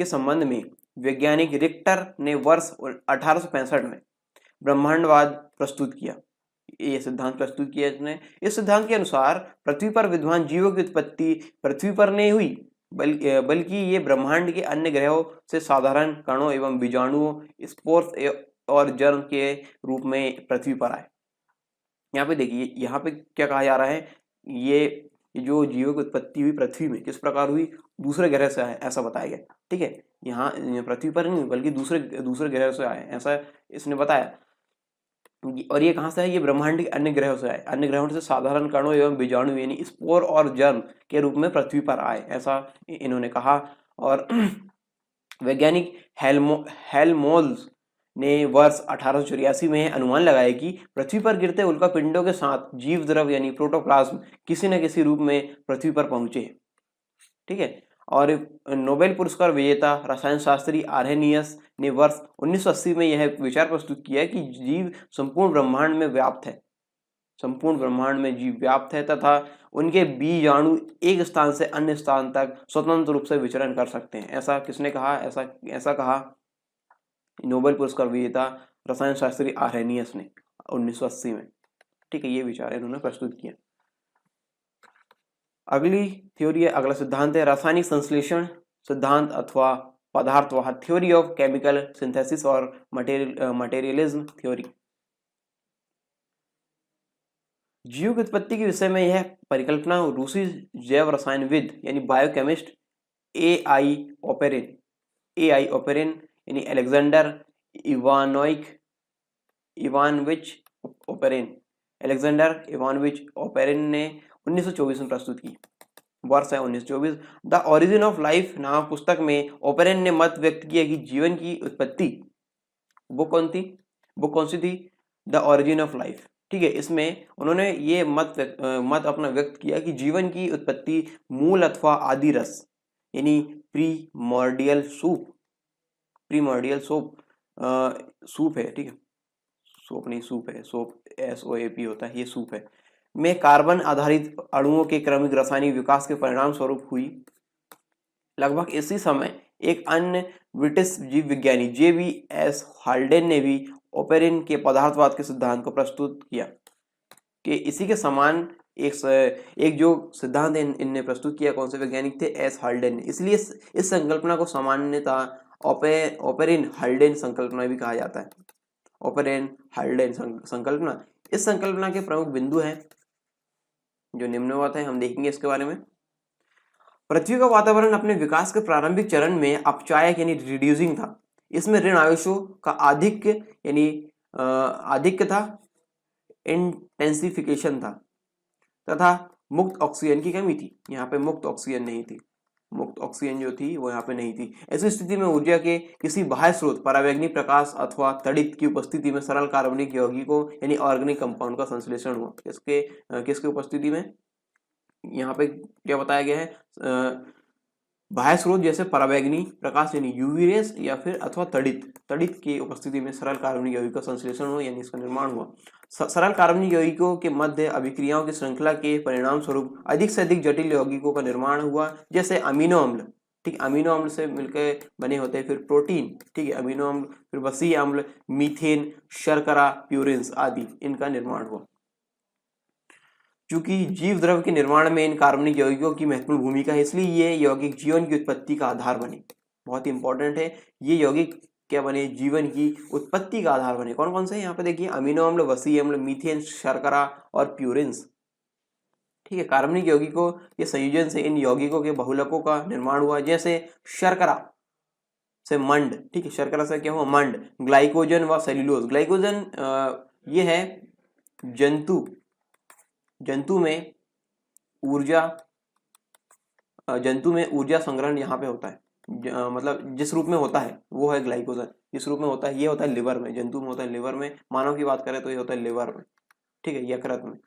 संबंध में वैज्ञानिक रिक्टर ने वर्ष 1865 में ब्रह्मांडवाद प्रस्तुत किया। ये सिद्धांत प्रस्तुत किया इसने। इस सिद्धांत के अनुसार पृथ्वी पर विद्यमान जीवों की उत्पत्ति पृथ्वी पर नहीं हुई, बल्कि ये ब्रह्मांड के अन्य ग्रहों से साधारण कणों एवं बीजाणुओं, स्पोर्स और जर्म के रूप में पृथ्वी पर आए। यहाँ पे देखिए, यहाँ पे क्या कहा जा रहा है, ये जो जीवों की उत्पत्ति हुई पृथ्वी में किस प्रकार हुई, दूसरे ग्रह से आए ऐसा बताया गया। ठीक है, यहाँ पृथ्वी पर नहीं बल्कि दूसरे ग्रह से आए ऐसा इसने बताया। और ये कहाँ से है, ये ब्रह्मांड के अन्य ग्रहों से आए, अन्य ग्रहों से साधारण कणों एवं बीजाणु यानी स्पोर और जर्म के रूप में पृथ्वी पर आए ऐसा इन्होंने कहा। और वैज्ञानिक हेल्महोल्ट्ज ने वर्ष 1884 में अनुमान लगाया कि पृथ्वी पर गिरते उल्कापिंडों के साथ जीव द्रव यानी प्रोटोप्लाज्म किसी न किसी रूप में पृथ्वी पर पहुंचे। ठीक है, और नोबेल पुरस्कार विजेता रसायन शास्त्री आर्हेनियस ने वर्ष 1980 में यह विचार प्रस्तुत किया कि जीव संपूर्ण ब्रह्मांड में व्याप्त है, संपूर्ण ब्रह्मांड में जीव व्याप्त है तथा उनके बीजाणु एक स्थान से अन्य स्थान तक स्वतंत्र रूप से विचरण कर सकते हैं। ऐसा किसने कहा, ऐसा कहा नोबेल पुरस्कार विजेता रसायन शास्त्री आर्हेनियस ने 1980 में। ठीक है, ये विचार इन्होंने प्रस्तुत किया। अगली थ्योरी है, अगला सिद्धांत है रासायनिक संश्लेषण सिद्धांत अथवा पदार्थवाद, थ्योरी ऑफ केमिकल सिंथेसिस और मटेरियलिज्म थ्योरी। जीव की उत्पत्ति के विषय में यह परिकल्पना रूसी जैव रसायनविद यानी बायोकेमिस्ट ए.आई. ओपेरिन यानी अलेक्जेंडर इवानोविच ओपेरिन ने 1924 में प्रस्तुत की। वर्ष है 1924। द ओरिजिन ऑफ लाइफ नामक पुस्तक में ओपेरिन ने मत व्यक्त किया कि जीवन की उत्पत्ति, बुक कौन सी थी, द ओरिजिन ऑफ लाइफ। ठीक है, इसमें उन्होंने ये मत अपना व्यक्त किया कि जीवन की उत्पत्ति मूल अथवा आदि रस यानी प्रीमॉर्डियल सूप है। ठीक है, सोप नहीं, सूप है, सोप SOAP होता है, ये सूप है, में कार्बन आधारित अणुओं के क्रमिक रासायनिक विकास के परिणाम स्वरूप हुई। लगभग इसी समय एक अन्य ब्रिटिश जीव विज्ञानी JBS हाल्डेन ने भी ओपेरिन के पदार्थवाद के सिद्धांत को प्रस्तुत किया कि इसी के समान एक जो सिद्धांत इनने प्रस्तुत किया, कौन से वैज्ञानिक थे, एस हाल्डेन ने। इसलिए इस संकल्पना को सामान्यतः ओपेरिन हाल्डेन संकल्पना भी कहा जाता है। ओपेरिन हाल्डेन संकल्पना। इस संकल्पना के प्रमुख बिंदु हैं जो निम्नवत है, हम देखेंगे इसके बारे में। पृथ्वी का वातावरण अपने विकास के प्रारंभिक चरण में अपचायक यानी रिड्यूसिंग था। इसमें ऋण आवेशों का आधिक्य था, इंटेंसिफिकेशन था तथा मुक्त ऑक्सीजन की कमी थी। यहाँ पे मुक्त ऑक्सीजन नहीं थी, मुक्त ऑक्सीजन जो थी वो यहाँ पे नहीं थी। ऐसी स्थिति में ऊर्जा के किसी बाह्य स्रोत, परावैंगनिक प्रकाश अथवा तड़ित की उपस्थिति में सरल कार्बनिक यौगिकों यानी ऑर्गेनिक कंपाउंड का संश्लेषण हुआ। किसके उपस्थिति में, यहाँ पे क्या बताया गया है, बाह्य स्रोत जैसे परावैंगनिक प्रकाश यानी यूवी रेस या फिर अथवा तड़ित की उपस्थिति में सरल कार्बनिक यौगिक का संश्लेषण हुआ यानी इसका निर्माण हुआ। सरल कार्बनिक यौगिकों के मध्य अभिक्रियाओं की श्रृंखला के परिणाम स्वरूप अधिक से अधिक जटिल यौगिकों का निर्माण हुआ, जैसे अमीनो अम्ल। ठीक, अमीनो अम्ल से मिलकर बने होते हैं फिर प्रोटीन। ठीक है, अमीनो अम्ल, फिर वसीय अम्ल, मीथेन, शर्करा, प्यूरिन्स आदि, इनका निर्माण हुआ। चूंकि जीव द्रव के निर्माण में इन कार्बनिक यौगिकों की महत्वपूर्ण भूमिका है, इसलिए ये यौगिक जीवन की उत्पत्ति का आधार बने। बहुत इंपॉर्टेंट है, ये यौगिक क्या बने, जीवन की उत्पत्ति का आधार बने। कौन कौन से, यहाँ पे देखिए, अमीनो अम्ल, वसीय अम्ल, मीथेन, शर्करा और प्यूरिन्स। ठीक है, कार्बनिक यौगिकों के संयोजन से इन यौगिकों के बहुलकों का निर्माण हुआ, जैसे शर्करा से मंड। ठीक है, शर्करा से क्या हुआ, मंड, ग्लाइकोजन व सेल्यूलोज। ग्लाइकोजन ये है जंतु में ऊर्जा संग्रहण यहाँ पे होता है, मतलब जिस रूप में होता है वो है ग्लाइकोजन। जिस रूप में होता है ये होता है लिवर में, जंतु में होता है लिवर में, मानव की बात करें तो ये होता है लिवर में। ठीक है, यकृत में।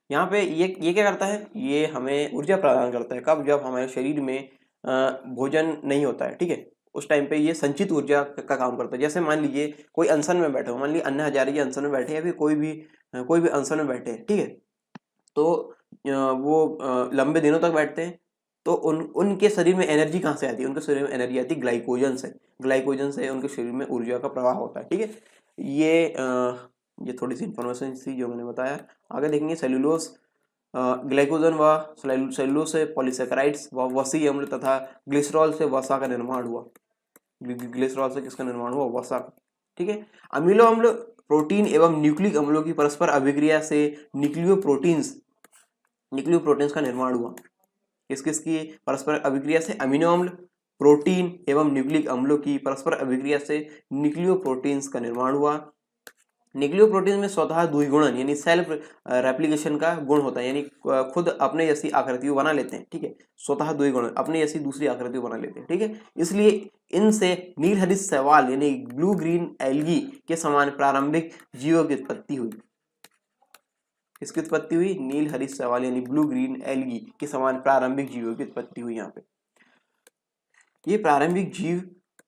यहाँ पे ये क्या करता है, ये हमें ऊर्जा प्रदान करता है। कब, जब हमारे शरीर में भोजन नहीं होता है, ठीक है, उस टाइम पे ये संचित ऊर्जा का काम करता है। जैसे मान लीजिए कोई अनशन में बैठे हो, मान लीजिए अन्ना हजारे जी अनशन में बैठे या फिर कोई भी अनशन में बैठे हैं, ठीक है, तो वो लंबे दिनों तक बैठते हैं, तो उनके शरीर में एनर्जी कहाँ से आती है? उनके शरीर में एनर्जी आती है ग्लाइकोजन से। ग्लाइकोजन से उनके शरीर में ऊर्जा का प्रवाह होता है, ठीक है। ये थोड़ी सी इंफॉर्मेशन थी जो मैंने बताया। आगे देखेंगे सेल्यूलोज, ग्लाइकोजन व सेल्यूलोज से पॉलीसेकेराइड्स व वसी अम्ल तथा ग्लिसरॉल से वसा का निर्माण हुआ। ग्लिसरॉल से किसका निर्माण हुआ? वसा का, ठीक है। अमीनो अम्ल प्रोटीन एवं न्यूक्लिक अम्लों की परस्पर अभिक्रिया से न्यूक्लियोप्रोटीन्स का निर्माण हुआ। किसकी परस्पर अभिक्रिया से? अमीनो अम्ल, प्रोटीन एवं न्यूक्लिक अम्लों की परस्पर अभिक्रिया से न्यूक्लियोप्रोटीन्स का निर्माण हुआ। न्यूक्लियोप्रोटीन में स्वतः द्विगुणन यानी सेल्फ रेप्लिकेशन का गुण होता है, यानी खुद अपने जैसी आकृतियों बना लेते हैं, ठीक है। स्वतः द्विगुणन, अपने जैसी दूसरी आकृतियों बना लेते हैं, ठीक है। इसलिए इनसे नीलहरित शैवाल यानी ब्लू ग्रीन एल्गी के समान प्रारंभिक जीवों की उत्पत्ति हुई। इसकी उत्पत्ति हुई नील हरित शैवाल यानी ब्लू ग्रीन एल्गी के समान प्रारंभिक जीवों की उत्पत्ति हुई। यहाँ पे ये प्रारंभिक जीव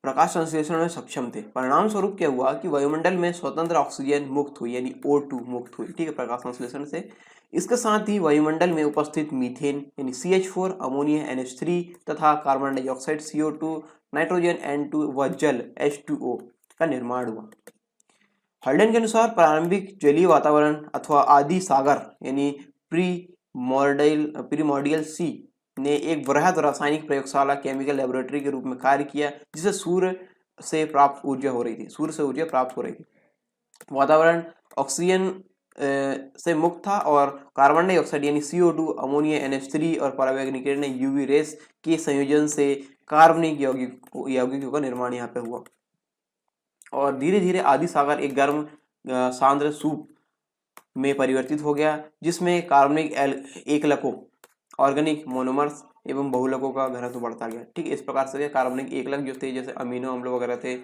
प्रकाश संश्लेषण में सक्षम थे। परिणाम स्वरूप क्या हुआ कि वायुमंडल में स्वतंत्र ऑक्सीजन मुक्त हुई यानी O2 मुक्त हुई, ठीक है, प्रकाश संश्लेषण से। इसके साथ ही वायुमंडल में उपस्थित मीथेन यानी CH4, अमोनिया NH3 तथा carbon dioxide CO2, nitrogen N2 व जल H2O का निर्माण हुआ। हल्डेन के अनुसार प्रारंभिक जलीय वातावरण अथवा आदि सागर यानी प्रीमोर्डियल सी ने एक बृहद रासायनिक प्रयोगशाला केमिकल लेबोरेटरी के रूप में कार्य किया, जिसे सूर्य से प्राप्त ऊर्जा हो रही थी। सूर्य से ऊर्जा प्राप्त हो रही थी। वातावरण ऑक्सीजन से मुक्त था और कार्बन डाइऑक्साइड यानी CO2, अमोनिया NH3 और परावैंगनिक किरणें UV रेस के संयोजन से कार्बनिक यौगिकों का निर्माण यहाँ पे हुआ। और धीरे धीरे आदि सागर एक गर्म सांद्र सूप में परिवर्तित हो गया, जिसमें कार्बनिक एकलकों ऑर्गेनिक मोनोमर्स एवं बहुलकों का घनत्व बढ़ता गया, ठीक है। इस प्रकार से कार्बनिक एकलक जो थे, जैसे अमीनो अम्ल वगैरह थे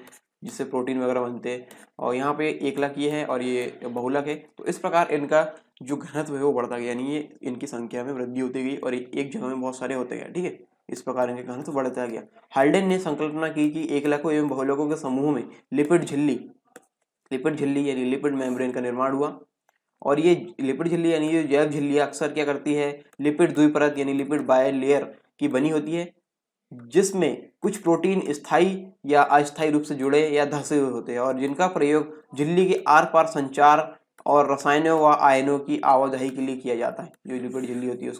जिससे प्रोटीन वगैरह बनते हैं, और यहाँ पे एकलक ये है और ये बहुलक है, तो इस प्रकार इनका जो घनत्व है वो बढ़ता गया, यानी ये इनकी संख्या में वृद्धि होती गई और एक जगह में बहुत सारे होते गए, ठीक है। इस प्रकार इनके घनत्व बढ़ता गया। हाल्डेन ने संकल्पना की कि एकलकों एवं बहुलकों के समूह में लिपिड झिल्ली यानी लिपिड मेम्ब्रेन का निर्माण हुआ। और ये लिपिड झिल्ली यानी ये जैव झिल्ली अक्सर क्या करती है? लिपिड द्विपरत यानी लिपिड बाय लेयर की बनी होती है, जिसमें कुछ प्रोटीन स्थायी या अस्थायी रूप से जुड़े या धंसे हुए होते हैं और जिनका प्रयोग झिल्ली के आर पार संचार और रसायनों व आयनों की आवाजाही के लिए किया जाता है। जो लिपिड झिल्ली होती है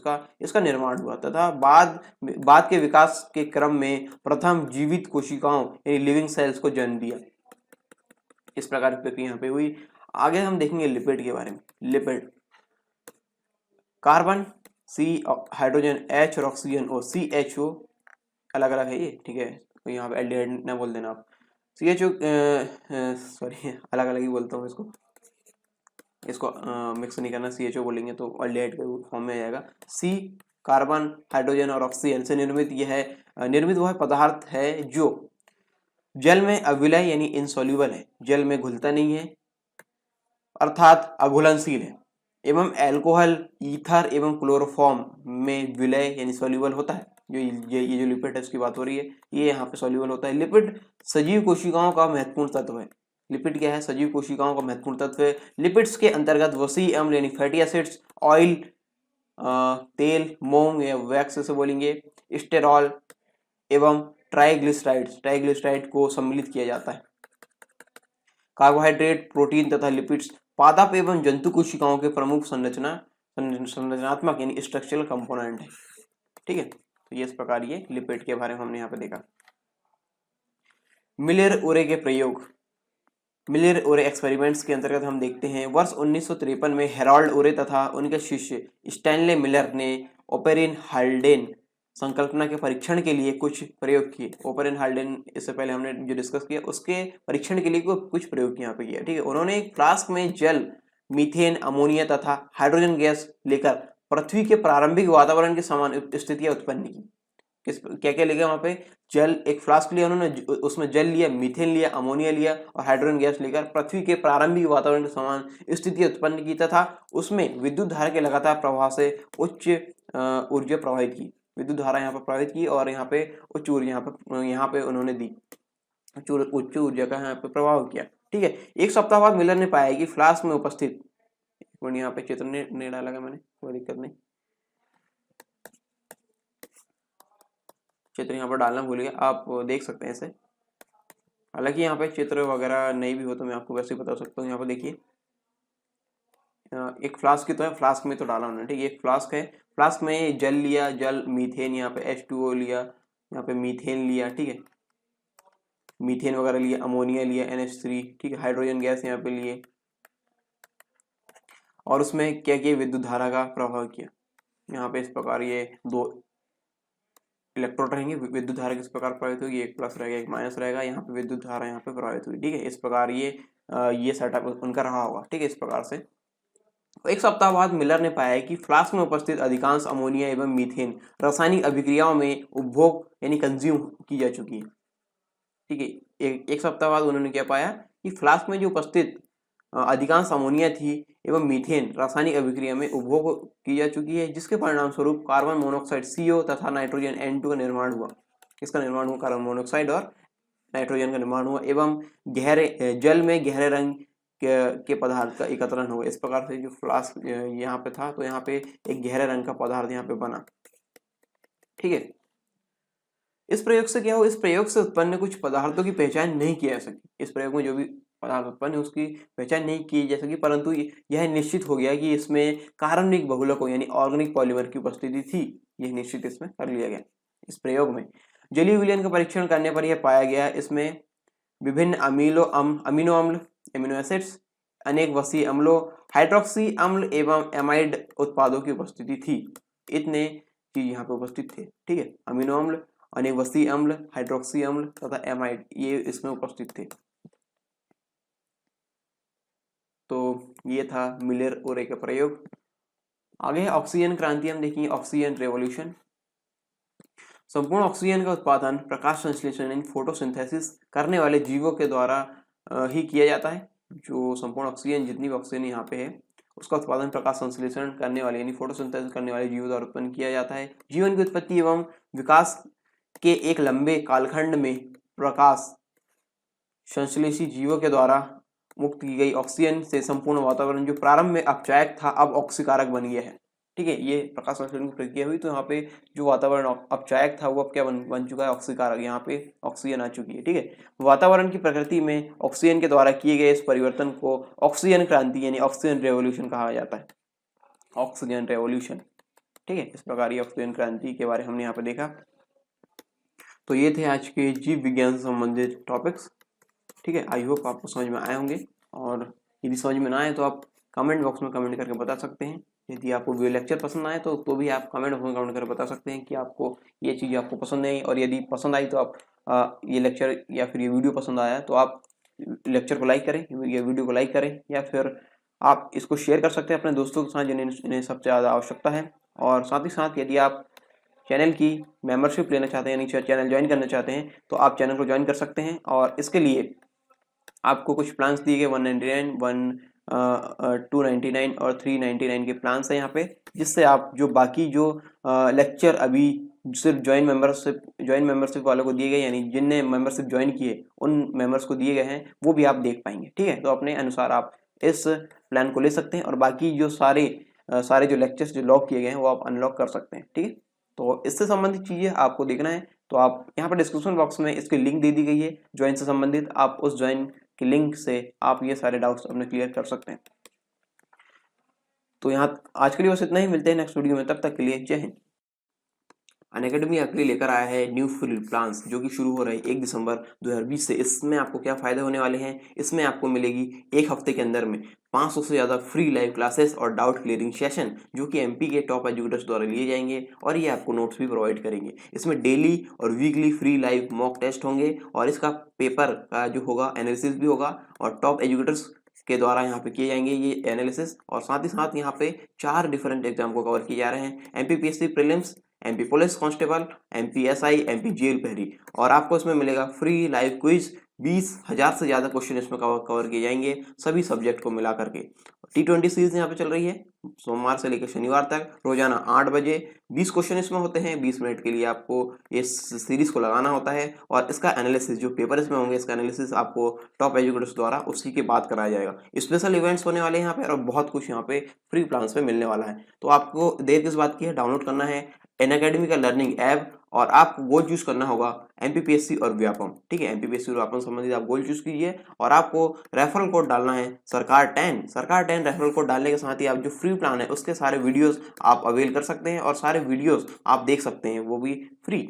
इसका निर्माण हुआ तथा बाद के विकास के क्रम में प्रथम जीवित कोशिकाओं यानी लिविंग सेल्स को जन्म दिया। इस प्रकार की प्रक्रिया यहाँ पे हुई। आगे हम देखेंगे लिपिड के बारे में। Lipid carbon C, hydrogen H और ऑक्सीजन O, CHO अलग अलग है ये, ठीक है, तो यहाँ पे एल्डिहाइड ना बोल देना आप। CHO सॉरी अलग अलग ही बोलता हूँ इसको मिक्स नहीं करना, CHO बोलेंगे तो एल्डिहाइड के फॉर्म में आ जाएगा। C कार्बन, हाइड्रोजन और ऑक्सीजन से निर्मित वह पदार्थ है जो जल में अविलय यानी इनसॉल्यूबल है, जल में घुलता नहीं है अर्थात अघुलनशील है, एवं अल्कोहल, ईथर एवं क्लोरोफॉर्म में विलय यानी सॉल्यूबल होता है। ये जो लिपिड है उसकी बात हो रही है, ये यहाँ पे सॉल्यूबल होता है। लिपिड सजीव कोशिकाओं का महत्वपूर्ण तत्व है। लिपिड क्या है? सजीव कोशिकाओं का महत्वपूर्ण तत्व है। लिपिड्स के अंतर्गत वसी अम्ल यानी फैटी एसिड्स, ऑयल तेल, मोम या वैक्स से बोलेंगे, स्टेरॉल एवं ट्राइग्लिसराइड को सम्मिलित किया जाता है। कार्बोहाइड्रेट, प्रोटीन तथा लिपिड्स पादप एवं जंतु कोशिकाओं के प्रमुख संरचनात्मक यानी स्ट्रक्चरल कंपोनेंट है, ठीक है। तो ये इस प्रकार ये लिपिड के बारे में हमने यहाँ पे देखा। मिलर-उरे के प्रयोग। मिलर-उरे एक्सपेरिमेंट्स के अंतर्गत हम देखते हैं वर्ष 1953 में हेरोल्ड उरे तथा उनके शिष्य स्टैनले मिलर ने ओपेरिन हाल्डेन संकल्पना के परीक्षण के लिए कुछ प्रयोग किए। ओपेरिन हाल्डेन इससे पहले हमने जो डिस्कस किया उसके परीक्षण के लिए कुछ प्रयोग यहाँ पे किया, ठीक है। उन्होंने एक फ्लास्क में जल, मीथेन, अमोनिया तथा हाइड्रोजन गैस लेकर पृथ्वी के प्रारंभिक वातावरण की समान स्थितियां उत्पन्न की। क्या क्या लेगा वहां पे? जल, एक फ्लास्क लिया उन्होंने, उसमें जल लिया, मीथेन लिया, अमोनिया लिया और हाइड्रोजन गैस लेकर पृथ्वी के प्रारंभिक वातावरण के समान स्थिति उत्पन्न की तथा उसमें विद्युत धारा के लगातार प्रवाह से उच्च ऊर्जा प्रवाहित की। विद्युत धारा यहाँ पर प्रवाहित की और यहाँ पे उच्च ऊर्जा यहाँ पे उन्होंने दी, उच्च ऊर्जा का यहाँ पे प्रभाव किया। ठीक है, एक सप्ताह बाद मिलर ने पाया कि फ्लास्क में उपस्थित, यहाँ पे चित्र ने डाला मैंने, कोई दिक्कत नहीं, चित्र यहाँ पर डालना भूल गया, आप देख सकते हैं इसे। हालांकि यहाँ पे चित्र वगैरह नहीं भी हो तो मैं आपको वैसे ही बता सकता हूँ। यहाँ पर देखिए एक फ्लास्क की तो है, फ्लास्क में तो डाला उन्होंने, ठीक है, एक फ्लास्क है, फ्लास्क में जल लिया, जल मीथेन, यहाँ पे H2O लिया, यहाँ पे मीथेन लिया, ठीक है, मीथेन वगैरह लिया, अमोनिया लिया, NH3, ठीक है, हाइड्रोजन गैस यहाँ पे लिए और उसमें क्या किया, विद्युत धारा का प्रभाव किया। यहाँ पे इस प्रकार ये दो इलेक्ट्रोड रहेंगे, विद्युत धारा किस प्रकार प्रभावित होगी, एक प्लस रहेगा एक माइनस रहेगा, यहाँ पे विद्युत धारा यहाँ पे प्रभावित हुई। ठीक है, इस प्रकार ये सेटअप उनका रहा होगा। ठीक है, इस प्रकार से एक सप्ताह बाद मिलर ने पाया कि फ्लास्क में उपस्थित अधिकांश अमोनिया एवं मीथेन रासायनिक अभिक्रियाओं में उपभोग यानी कंज्यूम की जा चुकी है। ठीक है, एक सप्ताह बाद उन्होंने क्या पाया कि फ्लास्क में जो उपस्थित अधिकांश अमोनिया थी एवं मीथेन रासायनिक अभिक्रिया में उपभोग की जा चुकी है, जिसके परिणाम स्वरूप कार्बन मोनोऑक्साइड CO तथा नाइट्रोजन N2 का निर्माण हुआ। इसका निर्माण हुआ, कार्बन मोनोऑक्साइड और नाइट्रोजन का निर्माण हुआ एवं गहरे जल में गहरे रंग के पदार्थ का एकत्रण हुआ। इस प्रकार से जो फ्लास्क यहाँ पे था तो यहाँ पे एक गहरे रंग का पदार्थ यहाँ पे बना। ठीक है, इस प्रयोग से क्या हो, इस प्रयोग से उत्पन्न कुछ पदार्थों की पहचान नहीं की जा सकी। इस प्रयोग में जो भी पदार्थ उत्पन्न है उसकी पहचान नहीं की जा सकी, परंतु यह निश्चित हो गया कि इसमें कार्बनिक बहुलकों यानी ऑर्गेनिक पॉलीमर की उपस्थिति थी। यह निश्चित इसमें कर लिया गया। इस प्रयोग में जलीय विलयन का परीक्षण करने पर यह पाया गया इसमें विभिन्न अमीनो अम्ल एमिनो एसिड्स, अनेक वसीय अम्लों, हाइड्रोक्सी अम्ल एवं एमाइड उत्पादों की उपस्थिति थी। इतने चीज यहाँ पे उपस्थित थे। ठीक है, अमीनो अम्ल, अनेक वसीय अम्ल, हाइड्रोक्सी अम्ल तथा एमाइड, ये इसमें उपस्थित थे। तो ये था मिलर ओरे का प्रयोग। आगे है ऑक्सीजन क्रांति, हम देखेंगे ऑक्सीजन रेवोल्यूशन। संपूर्ण ऑक्सीजन का उत्पादन प्रकाश संश्लेषण यानी फोटोसिंथेसिस करने वाले जीवों के द्वारा ही किया जाता है। जो संपूर्ण ऑक्सीजन, जितनी भी ऑक्सीजन यहाँ पे है, उसका उत्पादन प्रकाश संश्लेषण करने वाले यानी फोटोसिंथेसिस करने वाले जीवों द्वारा उत्पन्न किया जाता है। जीवन की उत्पत्ति एवं विकास के एक लंबे कालखंड में प्रकाश संश्लेषी जीवों के द्वारा मुक्त की गई ऑक्सीजन से संपूर्ण वातावरण जो प्रारंभ में अपचायक था अब ऑक्सीकारक बन गया है। ठीक है, ये प्रकाश संश्लेषण की प्रक्रिया हुई तो यहाँ पे जो वातावरण अपचायक था वो अब क्या बन चुका है, ऑक्सीकारक। यहाँ पे ऑक्सीजन आ चुकी है। ठीक है, वातावरण की प्रकृति में ऑक्सीजन के द्वारा किए गए इस परिवर्तन को ऑक्सीजन क्रांति यानी ऑक्सीजन रेवोल्यूशन कहा जाता है। Oxygen revolution. ठीक है, इस प्रकार ये ऑक्सीजन क्रांति के बारे में हमने यहाँ पे देखा। तो ये थे आज के जीव विज्ञान से संबंधित टॉपिक्स। ठीक है, आई होप आपको समझ में आए होंगे, और यदि समझ में ना आए तो आप कमेंट बॉक्स में कमेंट करके बता सकते हैं। यदि आपको वीडियो लेक्चर पसंद आए तो भी आप कमेंट बॉक्स में कमेंट करके बता सकते हैं कि आपको ये चीज़ आपको पसंद नहीं, और यदि पसंद आई तो आप ये लेक्चर या फिर ये वीडियो पसंद आया तो आप लेक्चर को लाइक करें या वीडियो को लाइक करें, या फिर आप इसको शेयर कर सकते हैं अपने दोस्तों के साथ जिन्हें सबसे ज़्यादा आवश्यकता है। और साथ ही साथ यदि आप चैनल की मेंबरशिप लेना चाहते हैं यानी चैनल ज्वाइन करना चाहते हैं तो आप चैनल को ज्वाइन कर सकते हैं, और इसके लिए आपको कुछ प्लान्स दिए गए 199, 299 और 399 के प्लान्स हैं यहाँ पे, जिससे आप जो बाकी जो लेक्चर अभी सिर्फ ज्वाइन मेंबरशिप वालों को दिए गए यानी जिनने मेंबरशिप ज्वाइन किए उन मेंबर्स को दिए गए हैं वो भी आप देख पाएंगे। ठीक है, तो अपने अनुसार आप इस प्लान को ले सकते हैं और बाकी जो सारे जो लेक्चर्स जो लॉक किए गए हैं वो आप अनलॉक कर सकते हैं। ठीक है, तो इससे संबंधित चीज़ें आपको देखना है तो आप यहाँ पर डिस्क्रिप्शन बॉक्स में इसकी लिंक दे दी गई है ज्वाइन से संबंधित, आप उस ज्वाइन की लिंक से आप ये सारे डाउट्स अपने क्लियर कर सकते हैं। तो यहाँ आज के लिए बस इतना ही, मिलते हैं नेक्स्ट वीडियो में, तब तक के लिए जय हिंद। अनअकैडमी अगली लेकर आया है न्यू फ्री प्लान्स जो कि शुरू हो रहे हैं 1 दिसंबर 2020 से। इसमें आपको क्या फायदे होने वाले हैं, इसमें आपको मिलेगी एक हफ्ते के अंदर में 500 से ज़्यादा फ्री लाइव क्लासेस और डाउट क्लियरिंग सेशन जो कि एमपी के टॉप एजुकेटर्स द्वारा लिए जाएंगे, और ये आपको नोट्स भी प्रोवाइड करेंगे। इसमें डेली और weekly free live mock test होंगे, और इसका पेपर का जो होगा एनालिसिस भी होगा, और टॉप एजुकेटर्स के द्वारा यहाँ पे किए जाएंगे ये एनालिसिस। और साथ ही साथ यहाँ पे 4 डिफरेंट एग्जाम को कवर किए जा रहे हैं, MPPSC prelims, MP police constable, MPSI, MP jail पहरी, और आपको इसमें मिलेगा फ्री लाइव क्विज 20,000 से ज़्यादा क्वेश्चन इसमें कवर किए जाएंगे सभी सब्जेक्ट को मिला करके। T20 सीरीज यहाँ पे चल रही है सोमवार से लेकर शनिवार तक रोजाना 8 बजे। 20 क्वेश्चन इसमें होते हैं, 20 मिनट के लिए आपको इस सीरीज को लगाना होता है और इसका एनालिसिस जो पेपर इसमें होंगे इसका एनालिसिस आपको टॉप एजुकेटर्स द्वारा उसी के बाद कराया जाएगा। स्पेशल इवेंट्स होने वाले हैं यहाँ पे और बहुत कुछ यहाँ पे फ्री प्लान्स पे मिलने वाला है। तो आपको देर किस बात की है, डाउनलोड करना है अनअकैडमी का लर्निंग ऐप और आपको गोल चूज करना होगा एमपीपीएससी और व्यापम। ठीक है, एमपीपीएससी और व्यापम संबंधित आप गोल चूज कीजिए और आपको रेफरल कोड डालना है सरकार 10 रेफरल कोड डालने के साथ ही आप जो फ्री प्लान है उसके सारे वीडियोस आप अवेल कर सकते हैं और सारे वीडियोस आप देख सकते हैं, वो भी फ्री।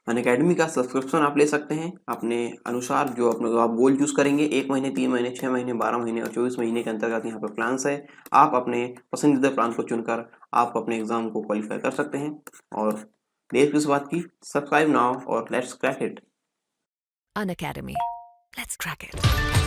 अनअकैडमी का सब्सक्रिप्शन आप ले सकते हैं अपने अनुसार, जो अपने आप गोल चूज करेंगे 1 महीने, 3 महीने, 6 महीने, 12 महीने और 24 महीने के अंतर्गत यहाँ पे प्लान्स है। आप अपने पसंदीदा प्लान को चुनकर आप अपने एग्जाम को क्वालिफाई कर सकते हैं। और देर किस बात की, सब्सक्राइब नाउ और let's crack it. Unacademy. Let's crack it.